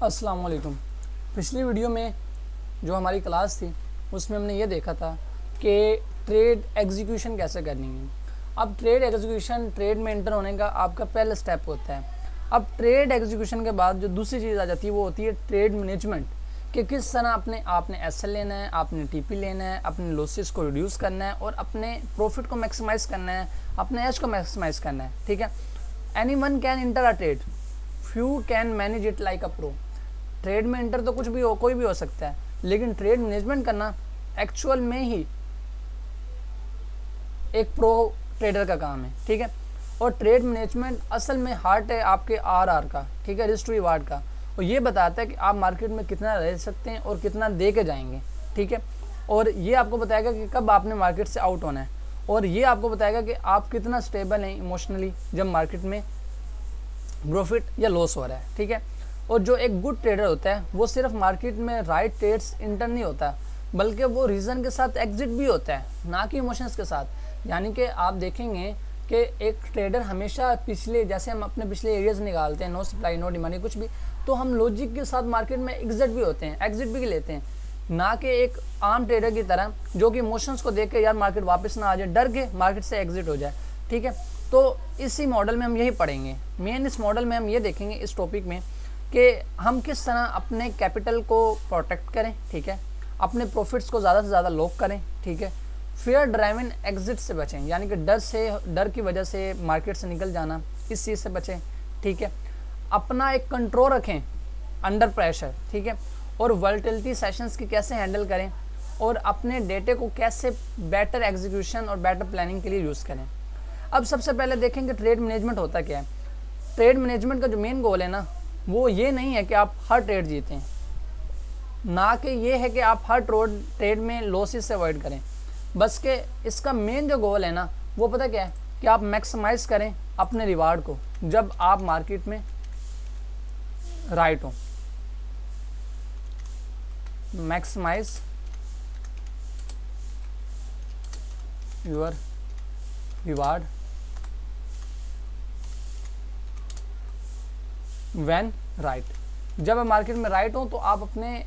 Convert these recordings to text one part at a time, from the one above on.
अस्सलाम वालेकुम। पिछली वीडियो में जो हमारी क्लास थी उसमें हमने ये देखा था कि ट्रेड एग्जीक्यूशन कैसे करनी है। अब ट्रेड एग्जीक्यूशन, ट्रेड में एंटर होने का आपका पहला स्टेप होता है। अब ट्रेड एग्जीक्यूशन के बाद जो दूसरी चीज़ आ जाती है वो होती है ट्रेड मैनेजमेंट, कि किस तरह आपने एसएल लेना है, आपने टीपी लेना है, अपने लॉसेस को रिड्यूस करना है और अपने प्रॉफिट को मैक्सिमाइज़ करना है, अपने एज को मैक्सिमाइज़ करना है। ठीक है, any one can inter a trade, few can manage it like a pro. Trade में इंटर तो कुछ भी हो, कोई भी हो सकता है, लेकिन ट्रेड मैनेजमेंट करना एक्चुअल में ही एक प्रो ट्रेडर का काम है। ठीक है, और ट्रेड मैनेजमेंट असल में हार्ट है आपके आरआर का, ठीक है, रिस्क टू रिवार्ड का। और ये बताता है कि आप मार्केट में कितना रह सकते हैं और कितना दे के जाएंगे। ठीक है, और ये आपको बताएगा कि कब आपने मार्केट से आउट होना है, और ये आपको बताएगा कि आप कितना स्टेबल हैं इमोशनली जब मार्केट में प्रॉफिट या लॉस हो रहा है। ठीक है, और जो एक गुड ट्रेडर होता है वो सिर्फ मार्केट में राइट ट्रेड्स इंटर नहीं होता, बल्कि वो रीज़न के साथ एग्जिट भी होता है, ना कि इमोशंस के साथ। यानी कि आप देखेंगे कि एक ट्रेडर हमेशा पिछले, जैसे हम अपने पिछले एरियाज निकालते हैं, नो सप्लाई नो डिमांड कुछ भी, तो हम लॉजिक के साथ मार्केट में एग्जिट भी होते हैं, एग्जिट भी लेते हैं, ना कि एक आम ट्रेडर की तरह जो कि इमोशंस को देख के यार मार्केट वापस ना आ जाए, डर के मार्केट से एग्जिट हो जाए। ठीक है, तो इसी मॉडल में हम यही पढ़ेंगे। मेन इस मॉडल में हम ये देखेंगे इस टॉपिक में कि हम किस तरह अपने कैपिटल को प्रोटेक्ट करें। ठीक है, अपने प्रॉफिट्स को ज़्यादा से ज़्यादा लॉक करें। ठीक है, फेयर ड्राइवन एग्जिट से बचें, यानी कि डर की वजह से मार्केट से निकल जाना, इस चीज़ से बचें। ठीक है, अपना एक कंट्रोल रखें अंडर प्रेशर। ठीक है, और वोलेटिलिटी सेशंस की कैसे हैंडल करें और अपने डेटे को कैसे बेटर एग्जीक्यूशन और बेटर प्लानिंग के लिए यूज़ करें। अब सबसे पहले देखेंगे ट्रेड मैनेजमेंट होता क्या है। ट्रेड मैनेजमेंट का जो मेन गोल है ना, वो ये नहीं है कि आप हर ट्रेड जीतें, ना कि ये है कि आप हर ट्रेड में लॉसेस से अवॉइड करें, बस के इसका मेन जो गोल है ना वो पता क्या है कि आप मैक्सिमाइज़ करें अपने रिवार्ड को जब आप मार्केट में राइट हो। Maximise your reward when right. जब आप मार्केट में राइट हो तो आप अपने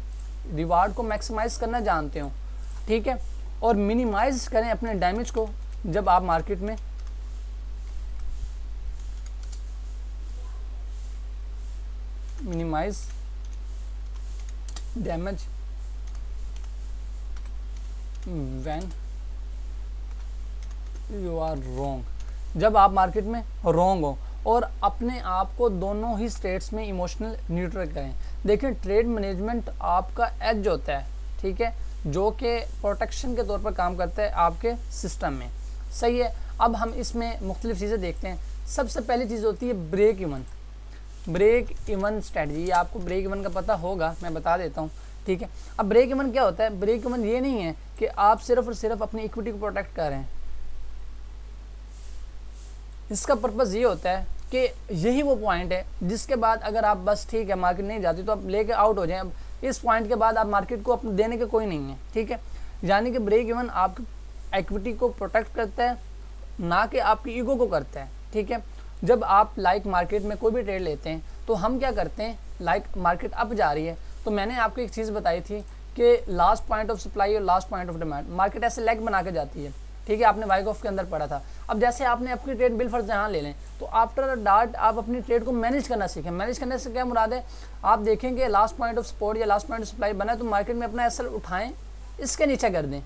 रिवार्ड को मैक्सिमाइज करना जानते हो। ठीक है, और मिनिमाइज करें अपने डैमेज को जब आप मार्केट में minimise damage when you are wrong, जब आप मार्केट में रॉन्ग हो, और अपने आप को दोनों ही स्टेट्स में इमोशनल न्यूट्रल करें। देखिए, ट्रेड मैनेजमेंट आपका एज होता है, ठीक है, जो कि प्रोटेक्शन के तौर पर काम करता है आपके सिस्टम में। सही है, अब हम इसमें मुख्तलिफ चीज़ें देखते हैं। सबसे पहली चीज़ होती है break even. Break even strategy, आपको ब्रेक इवन का पता होगा, मैं बता देता हूँ। ठीक है, अब ब्रेक इवन क्या होता है? ब्रेक इवन ये नहीं है कि आप सिर्फ और सिर्फ अपनी इक्विटी को प्रोटेक्ट कर रहे हैं। इसका पर्पज़ ये होता है कि यही वो पॉइंट है जिसके बाद अगर आप बस ठीक है मार्केट नहीं जाती तो आप लेके आउट हो जाएं। अब इस पॉइंट के बाद आप मार्केट को अपने देने के कोई नहीं है। ठीक है, यानी कि ब्रेक इवन आपकी इक्विटी को प्रोटेक्ट करता है, ना कि आपकी ईगो को करता है। ठीक है, जब आप मार्केट में कोई भी ट्रेड लेते हैं तो हम क्या करते हैं, मार्केट अप जा रही है तो मैंने आपको एक चीज़ बताई थी कि लास्ट पॉइंट ऑफ सप्लाई और last point of demand, market ऐसे लेग बना के जाती है। ठीक है, आपने वाइकऑफ के अंदर पढ़ा था। अब जैसे आपने अपनी ट्रेड बिल फर्ज यहाँ ले लें तो आफ्टर डार्ट आप अपनी ट्रेड को मैनेज करना सीखें। मैनेज करने से क्या मुराद है, आप देखेंगे लास्ट पॉइंट ऑफ सपोर्ट या लास्ट पॉइंट ऑफ सप्लाई बना है तो मार्केट में अपना एसएल उठाएं, इसके नीचे कर दें।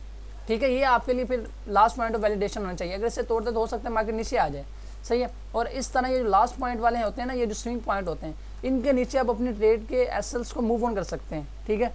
ठीक है, ये आपके लिए फिर लास्ट पॉइंट ऑफ वैलिडेशन होना चाहिए। अगर इसे तोड़ते तो हो सकता है मार्केट नीचे आ जाए। सही है, और इस तरह ये जो लास्ट पॉइंट वाले होते हैं ना, ये जो स्विंग पॉइंट होते हैं, इनके नीचे आप अपनी ट्रेड के एसएल्स को मूव ऑन कर सकते हैं। ठीक है,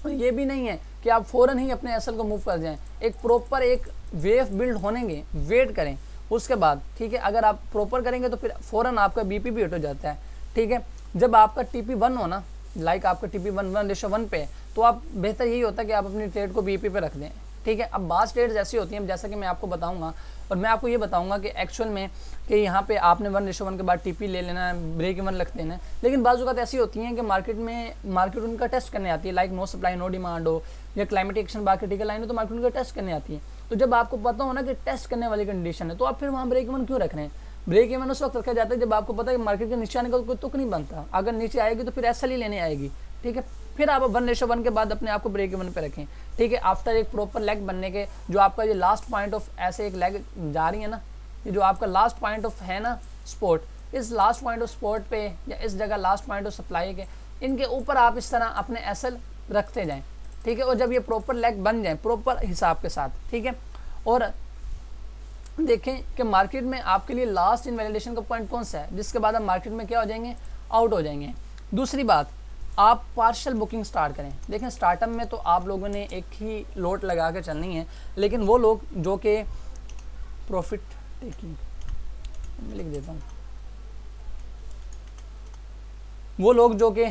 ये भी नहीं है कि आप फ़ौरन ही अपने एसएल को मूव कर जाएं। एक प्रॉपर एक वेव बिल्ड होनेंगे, वेट करें उसके बाद। ठीक है, अगर आप प्रॉपर करेंगे तो फिर फ़ौरन आपका बीपी भी हट हो जाता है। ठीक है, जब आपका टीपी 1 हो ना, आपका टीपी 1:1 पे, तो आप बेहतर यही होता है कि आप अपनी ट्रेड को बीपी पे रख दें। ठीक है, अब बास ट्रेड्स ऐसी होती हैं जैसा कि मैं आपको बताऊंगा, और मैं आपको ये बताऊंगा कि एक्चुअल में कि यहाँ पे आपने 1:1 के बाद टीपी ले लेना है, ब्रेक इवन रख देना है। लेकिन बाज़ औक़ात ऐसी होती हैं कि मार्केट उनका टेस्ट करने आती है, नो सप्लाई नो डिमांड हो या क्लाइमेटिक एक्शन बाकी टिकल लाइन हो, तो मार्केट उनका टेस्ट करने आती है। तो जब आपको पता हो ना कि टेस्ट करने वाली कंडीशन है तो आप फिर वहाँ ब्रेक इवन क्यों रख रहे हैं? ब्रेक इवन उस वक्त रखा जाता है जब आपको पता है कि मार्केट के नीचे आने का कोई तुक नहीं बनता, अगर नीचे आएगी तो फिर एसएल ही लेने आएगी, ठीक है। फिर आप 1:1 के बाद अपने आप को ब्रेक इवन पे रखें, ठीक है। आफ्टर एक प्रॉपर लेग बनने के, जो आपका ये लास्ट पॉइंट ऑफ ऐसे एक लेग जा रही है ना, ये जो आपका लास्ट पॉइंट ऑफ है ना सपोर्ट, इस लास्ट पॉइंट ऑफ सपोर्ट पे या इस जगह लास्ट पॉइंट ऑफ सप्लाई के, इनके ऊपर आप इस तरह अपने एसएल रखते जाएं, ठीक है। और जब ये प्रॉपर लेग बन जाए प्रॉपर हिसाब के साथ, ठीक है, और देखें कि मार्केट में आपके लिए लास्ट इनवैलिडेशन का पॉइंट कौन सा है, जिसके बाद आप मार्केट में क्या हो जाएंगे, आउट हो जाएंगे। दूसरी बात, आप पार्शियल बुकिंग स्टार्ट करें। देखें स्टार्टअप में तो आप लोगों ने एक ही लोट लगा के चलनी है, लेकिन वो लोग जो कि प्रॉफिट टेकिंग, मैं लिख देता हूँ, वो लोग जो कि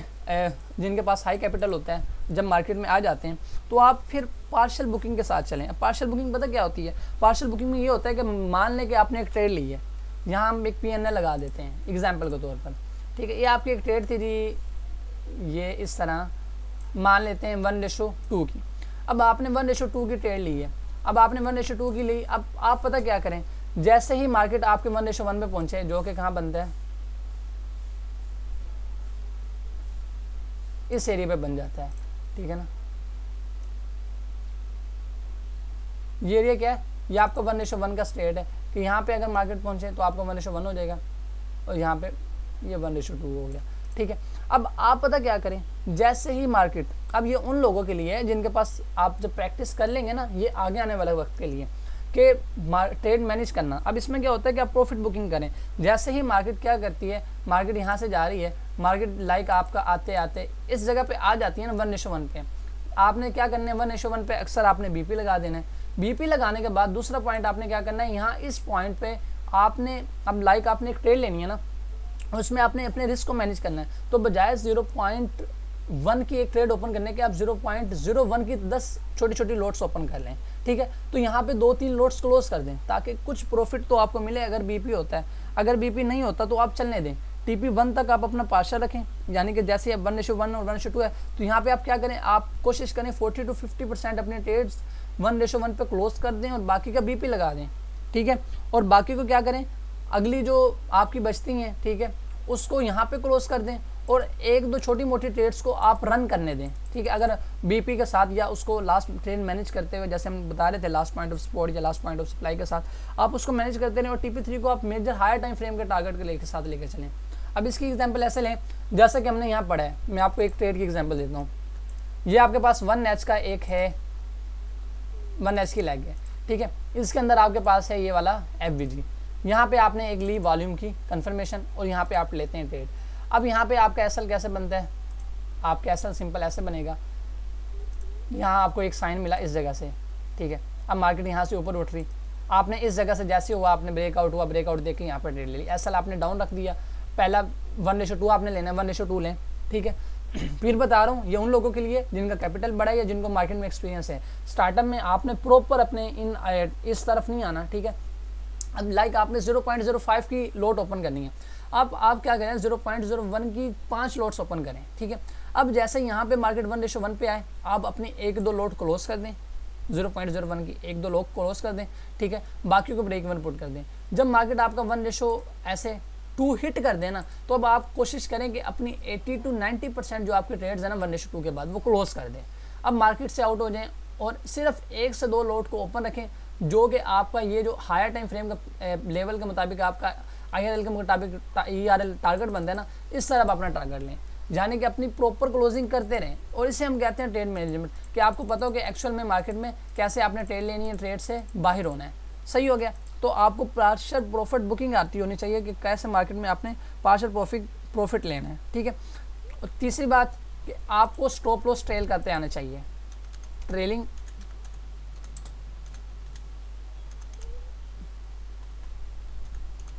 जिनके पास हाई कैपिटल होता है, जब मार्केट में आ जाते हैं तो आप फिर पार्शियल बुकिंग के साथ चलें। पार्शियल बुकिंग पता क्या होती है, पार्शियल बुकिंग में ये होता है कि मान लें कि आपने एक ट्रेड ली है, यहाँ हम एक PNL लगा देते हैं एग्जाम्पल के तौर पर, ठीक है। ये आपकी एक ट्रेड थी जी, ये इस तरह मान लेते हैं 1:2 की। अब आपने 1:2 की ट्रेड ली है, अब आपने 1:2 की ली, अब आप पता क्या करें, जैसे ही मार्केट आपके 1:1 पे पहुंचे, जो कि कहाँ बनता है, इस एरिया पे बन जाता है, ठीक है ना। ये एरिया क्या है, ये आपका 1:1 का स्टेट है कि यहाँ पे अगर मार्केट पहुंचे तो आपका 1:1 हो जाएगा, और यहाँ पे ये 1:2 हो गया, ठीक है। अब आप पता क्या करें, जैसे ही मार्केट, अब ये उन लोगों के लिए है जिनके पास, आप जब प्रैक्टिस कर लेंगे ना, ये आगे आने वाले वक्त के लिए कि ट्रेड मैनेज करना। अब इसमें क्या होता है कि आप प्रॉफिट बुकिंग करें। जैसे ही मार्केट क्या करती है, मार्केट यहाँ से जा रही है, मार्केट लाइक आपका आते आते इस जगह पे आ जाती है ना 1:1 पे, आपने क्या करना है, 1:1 पे अक्सर आपने BP लगा देना है। BP लगाने के बाद दूसरा पॉइंट आपने क्या करना है, यहाँ इस पॉइंट पे आपने, अब लाइक आपने एक ट्रेड लेनी है ना, उसमें आपने अपने रिस्क को मैनेज करना है। तो बजाय 0.1 की एक ट्रेड ओपन करने के, आप 0.01 की 10 छोटी छोटी लोट्स ओपन कर लें, ठीक है। तो यहाँ पे 2-3 लोट्स क्लोज कर दें ताकि कुछ प्रॉफिट तो आपको मिले अगर BP होता है। अगर BP नहीं होता तो आप चलने दें। TP1 तक आप अपना पार्शियल रखें, यानी कि जैसे 1:1 और 1:2 है तो यहाँ पे आप क्या करें, आप कोशिश करें 40 to 50% अपने ट्रेड्स 1:1 पे क्लोज कर दें और बाकी का BP लगा दें, ठीक है। और बाकी को क्या करें, अगली जो आपकी बचती हैं, ठीक है, उसको यहाँ पे क्लोज कर दें और 1-2 छोटी मोटी ट्रेड्स को आप रन करने दें, ठीक है। अगर BP के साथ या उसको लास्ट ट्रेड मैनेज करते हुए, जैसे हम बता रहे थे लास्ट पॉइंट ऑफ सपोर्ट या लास्ट पॉइंट ऑफ सप्लाई के साथ आप उसको मैनेज करते रहें, और TP3 को आप मेजर हायर टाइम फ्रेम के टारगेट के साथ लेकर चलें। अब इसकी एग्जांपल ऐसे लें जैसा कि हमने यहाँ पढ़ा है, मैं आपको एक ट्रेड की एग्जांपल देता हूँ। ये आपके पास 1H का एक है, 1H की लेग है, ठीक है। इसके अंदर आपके पास है ये वाला FVG, यहाँ पे आपने एक ली वॉल्यूम की कंफर्मेशन और यहाँ पे आप लेते हैं ट्रेड। अब यहाँ पे आपका एसएल कैसे बनता है, आपका एसएल सिंपल ऐसे बनेगा, यहाँ आपको एक साइन मिला इस जगह से, ठीक है। अब मार्केट यहाँ से ऊपर उठ रही, आपने इस जगह से जैसे हुआ आपने ब्रेकआउट हुआ, ब्रेकआउट देख के यहाँ पर ट्रेड ले ली, एसएल आपने डाउन रख दिया। पहला 1:2 आपने लेना है, 1:2 लें, ठीक है। फिर बता रहा हूँ ये उन लोगों के लिए जिनका कैपिटल बड़ा है या जिनको मार्केट में एक्सपीरियंस है। स्टार्टअप में आपने प्रॉपर अपने इस तरफ नहीं आना, ठीक है। अब लाइक आपने 0.05 की लोट ओपन करनी है, अब आप क्या करें 0.01 की 5 लोट्स ओपन करें, ठीक है। अब जैसे यहाँ पे मार्केट 1:1 पे आए, आप अपनी 1-2 लोट क्लोज कर दें, 0.01 की 1-2 लोट क्लोज कर दें, ठीक है। बाकी को ब्रेक इवन पुट कर दें। जब मार्केट आपका 1:2 हिट कर देना, तो अब आप कोशिश करें कि अपनी 80 to 90% जो आपके ट्रेड्स है ना 1:2 के बाद वो क्लोज कर दें। अब मार्केट से आउट हो जाएं और सिर्फ 1 से 2 लोट को ओपन रखें, जो कि आपका ये जो हायर टाइम फ्रेम का लेवल के मुताबिक आपका IRL के मुताबिक ERL टारगेट बनता है ना, इस तरह आप अपना टारगेट लें, यानी कि अपनी प्रॉपर क्लोजिंग करते रहें। और इसे हम कहते हैं ट्रेड मैनेजमेंट, कि आपको पता हो कि एक्चुअल में मार्केट में कैसे आपने ट्रेड लेनी है, ट्रेड से बाहर होना है। सही हो गया। तो आपको पार्शियल प्रॉफिट बुकिंग आती होनी चाहिए कि कैसे मार्केट में आपने पार्शियल प्रॉफिट लेना है, ठीक है। और तीसरी बात कि आपको स्टॉप लॉस ट्रेल करते आना चाहिए, ट्रेलिंग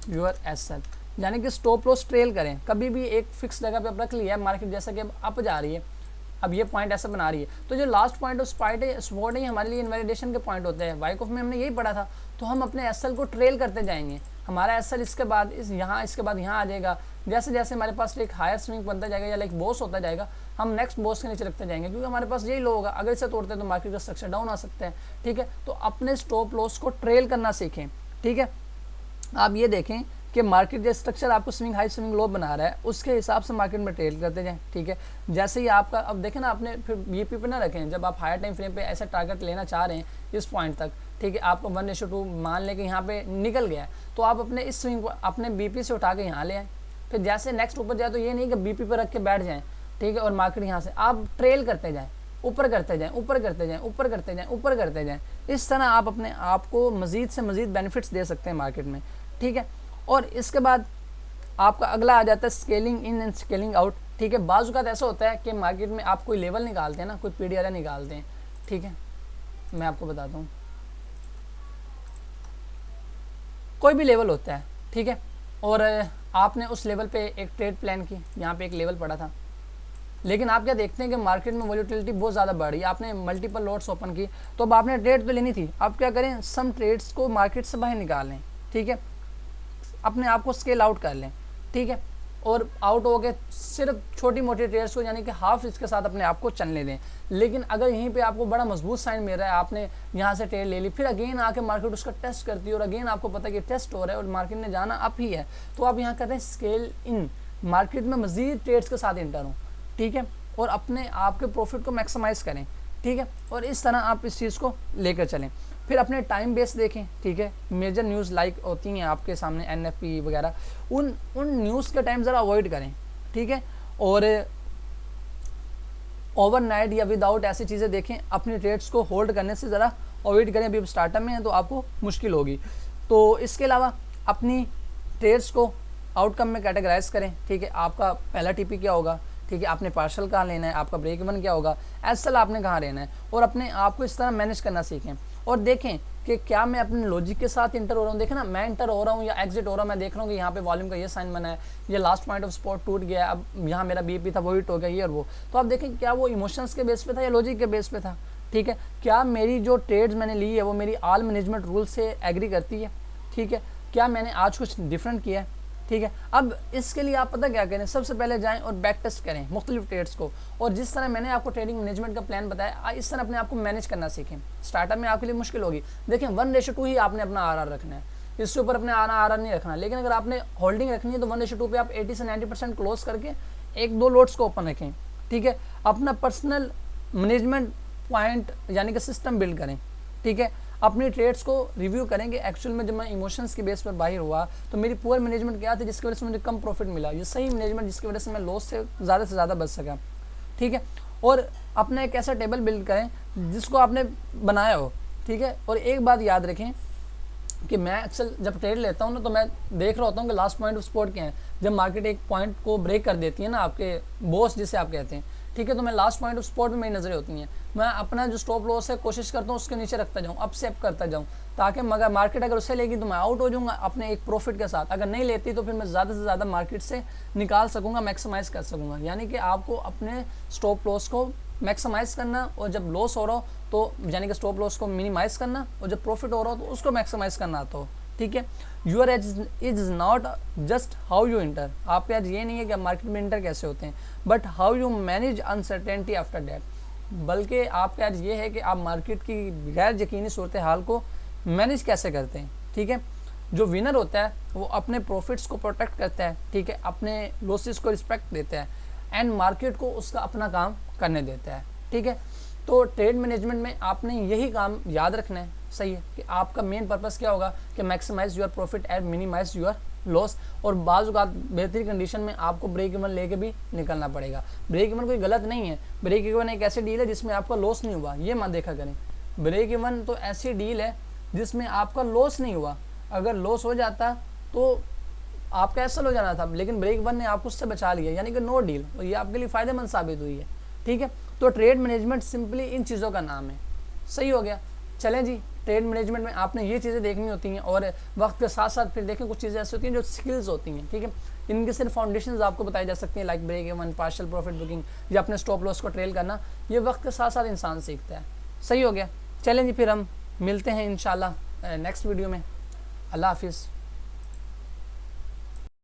योर एसएल, यानी कि स्टॉप लॉस ट्रेल करें। कभी भी एक फिक्स जगह पे आप रख लिया है, मार्केट जैसा कि अब अप जा रही है, अब ये पॉइंट ऐसा बना रही है, तो जो लास्ट पॉइंट ऑफ सपोर्ट है हमारे लिए इनवैलिडेशन के पॉइंट होते हैं। वाइकॉफ में हमने यही पढ़ा था। तो हम अपने एसएल को ट्रेल करते जाएंगे, हमारा एसएल इसके बाद इसके बाद यहाँ आ जाएगा। जैसे जैसे हमारे पास एक हायर स्विंग बनता जाएगा या लाइक बॉस होता जाएगा, हम नेक्स्ट बॉस के नीचे रखते जाएंगे, क्योंकि हमारे पास यही लो होगा। अगर इसे तोड़ते हैं तो मार्केट का स्ट्रक्चर डाउन आ सकता है, ठीक है। तो अपने स्टॉप लॉस को ट्रेल करना सीखें, ठीक है। आप ये देखें कि मार्केट जो स्ट्रक्चर आपको स्विंग हाई स्विंग लो बना रहा है उसके हिसाब से मार्केट में ट्रेड करते जाएं, ठीक है। जैसे ही आपका अब देखें ना, आपने फिर बीपी पे ना रखें, जब आप हायर टाइम फ्रेम पे ऐसा टारगेट लेना चाह रहे हैं इस पॉइंट तक, ठीक है, आपको 1:2 मान लें कि यहाँ पे निकल गया है, तो आप अपने इस स्विंग को अपने बीपी से उठा के यहाँ ले आए। फिर जैसे नेक्स्ट ऊपर जाए तो ये नहीं कि बीपी पे रख के बैठ जाएँ, ठीक है, और मार्केट यहाँ से आप ट्रेल करते जाएँ, ऊपर करते जाएं, ऊपर करते जाएं, ऊपर करते जाएं, ऊपर करते जाएं। इस तरह आप अपने आप को मज़ीद से मज़ीद बेनिफिट्स दे सकते हैं मार्केट में, ठीक है। और इसके बाद आपका अगला आ जाता है scaling in and scaling out, ठीक है। बाज़ औक़ात ऐसा होता है कि मार्केट में आप कोई लेवल निकालते हैं ना, कोई पीडीआर निकालते हैं, ठीक है, मैं आपको बताता हूँ, कोई भी लेवल होता है, ठीक है, और आपने उस लेवल पे एक ट्रेड प्लान की, यहाँ पे एक लेवल पड़ा था, लेकिन आप क्या देखते हैं कि मार्केट में वॉल्यूटिलिटी बहुत ज़्यादा बढ़ रही, आपने मल्टीपल लॉट्स ओपन की, तो अब आपने ट्रेड तो लेनी थी, आप क्या करें, सम ट्रेड्स को मार्केट से बाहर निकाल लें, ठीक है, अपने आप को स्केल आउट कर लें, ठीक है, और आउट हो गए सिर्फ छोटी मोटी ट्रेड्स को यानी कि हाफ इसके साथ अपने आप को चलने दें। लेकिन अगर यहीं पे आपको बड़ा मजबूत साइन मिल रहा है, आपने यहाँ से ट्रेड ले ली, फिर अगेन आके मार्केट उसका टेस्ट करती है और अगेन आपको पता है कि टेस्ट हो रहा है और मार्केट ने जाना अप ही है, तो आप यहाँ करते हैं स्केल इन, मार्केट में मजीद ट्रेड्स के साथ इंटर हों, ठीक है, और अपने आप के प्रॉफिट को मैक्सिमाइज़ करें, ठीक है, और इस तरह आप इस चीज़ को लेकर चलें। फिर अपने टाइम बेस देखें, ठीक है, मेजर न्यूज़ लाइक होती हैं आपके सामने एनएफपी वगैरह, उन न्यूज़ के टाइम ज़रा अवॉइड करें, ठीक है, और ओवरनाइट या विदाउट ऐसी चीज़ें देखें, अपनी ट्रेड्स को होल्ड करने से ज़रा अवॉइड करें। अभी स्टार्टअप में है तो आपको मुश्किल होगी। तो इसके अलावा अपनी ट्रेड्स को आउटकम में कैटेगराइज करें, ठीक है, आपका पहला टीपी क्या होगा, ठीक है, आपने पार्शल कहाँ लेना है, आपका ब्रेक इवन क्या होगा, एसएल आपने कहाँ रहना है, और अपने आप को इस तरह मैनेज करना सीखें और देखें कि क्या मैं अपने लॉजिक के साथ इंटर हो रहा हूँ। देखें ना, मैं इंटर हो रहा हूँ या एग्जिट हो रहा हूँ, मैं देख रहा हूँ कि यहाँ पे वॉल्यूम का ये साइन बना है, ये लास्ट पॉइंट ऑफ सपोर्ट टूट गया, अब यहाँ मेरा बीपी था वो हिट हो गया, ये और वो, तो आप देखें क्या वो इमोशंस के बेस पे था या लॉजिक के बेस पे था, ठीक है, क्या मेरी जो ट्रेड्स मैंने ली है वो मेरी ऑल मैनेजमेंट रूल से एग्री करती है, ठीक है, क्या मैंने आज कुछ डिफरेंट किया है, ठीक है। अब इसके लिए आप पता क्या करें, सबसे पहले जाएं और बैक टेस्ट करें मुख्तलिफ ट्रेड्स को, और जिस तरह मैंने आपको ट्रेडिंग मैनेजमेंट का प्लान बताया इस तरह अपने आप को मैनेज करना सीखें। स्टार्टअप में आपके लिए मुश्किल होगी, देखें 1:2 ही आपने अपना आरआर रखना है, इससे ऊपर अपने आरआर नहीं रखना, लेकिन अगर आपने होल्डिंग रखनी है तो 1:2 पे आप 80 से 90% क्लोज करके 1-2 लोट्स को ओपन रखें, ठीक है, अपना पर्सनल मैनेजमेंट पॉइंट यानी कि सिस्टम बिल्ड करें, ठीक है, अपनी ट्रेड्स को रिव्यू करेंगे। एक्चुअल में जब मैं इमोशंस के बेस पर बाहर हुआ तो मेरी पुअर मैनेजमेंट क्या थी जिसकी वजह से मुझे कम प्रॉफिट मिला, ये सही मैनेजमेंट जिसकी वजह से मैं लॉस से ज़्यादा बच सका, ठीक है। और अपना एक ऐसा टेबल बिल्ड करें जिसको आपने बनाया हो, ठीक है। और एक बात याद रखें कि मैं अक्सर जब ट्रेड लेता हूँ ना तो मैं देख रहा होता हूँ कि लास्ट पॉइंट ऑफ सपोर्ट क्या है। जब मार्केट एक पॉइंट को ब्रेक कर देती है ना, आपके बॉस जिसे आप कहते हैं, ठीक है, तो मैं लास्ट पॉइंट ऑफ सपोर्ट में मेरी नज़रें होती हैं, मैं अपना जो स्टॉप लॉस है कोशिश करता हूँ उसके नीचे रखता जाऊँ, अप से अप करता जाऊँ, ताकि मगर मार्केट अगर उससे लेगी तो मैं आउट हो जाऊँगा अपने एक प्रॉफिट के साथ, अगर नहीं लेती तो फिर मैं ज़्यादा से ज़्यादा मार्केट से निकाल सकूँगा, मैक्सिमाइज़ कर सकूँगा। यानी कि आपको अपने स्टॉप लॉस को मैक्सिमाइज़ करना, और जब लॉस हो रहा हो तो यानी कि स्टॉप लॉस को मिनिमाइज़ करना, और जब प्रॉफिट हो रहा हो तो उसको मैक्सिमाइज़ करना आता हो, ठीक है। Your edge is not just how you enter, आपके आज ये नहीं है कि आप मार्केट में इंटर कैसे होते हैं, but how you manage uncertainty after that, बल्कि आपके आज ये है कि आप मार्केट की गैर यकीनी सूरत हाल को मैनेज कैसे करते हैं, ठीक है। जो विनर होता है वो अपने प्रॉफिट्स को प्रोटेक्ट करता है, ठीक है, अपने लॉसेस को रिस्पेक्ट देता है एंड मार्केट को उसका अपना काम करने देता है, ठीक है। तो ट्रेड मैनेजमेंट में आपने यही काम याद रखना है, सही है, कि आपका मेन पर्पस क्या होगा कि maximise your profit and minimise your loss, और बाज़ औक़ात बेहतरीन कंडीशन में आपको ब्रेक इवन लेके भी निकलना पड़ेगा। ब्रेक इवन कोई गलत नहीं है, ब्रेक इवन एक ऐसी डील है जिसमें आपका लॉस नहीं हुआ, ये मत देखा करें। ब्रेक इवन तो ऐसी डील है जिसमें आपका लॉस नहीं हुआ, अगर लॉस हो जाता तो आपका एसल हो जाना था, लेकिन ब्रेक इवन ने आपको उससे बचा लिया, यानी कि नो डील, और ये आपके लिए फ़ायदेमंद साबित हुई है, ठीक है। तो ट्रेड मैनेजमेंट सिंपली इन चीज़ों का नाम है, सही हो गया। चलें जी, ट्रेड मैनेजमेंट में आपने ये चीज़ें देखनी होती हैं, और वक्त के साथ साथ फिर देखें कुछ चीज़ें ऐसी होती हैं जो स्किल्स होती हैं, ठीक है, इनके सिर्फ फाउंडेशंस आपको बताई जा सकती हैं, like break even, partial profit booking, या अपने स्टॉप लॉस को ट्रेल करना, ये वक्त के साथ साथ इंसान सीखता है, सही हो गया। चलें जी, फिर हम मिलते हैं इंशाल्लाह नेक्स्ट वीडियो में। अल्लाह हाफिज़।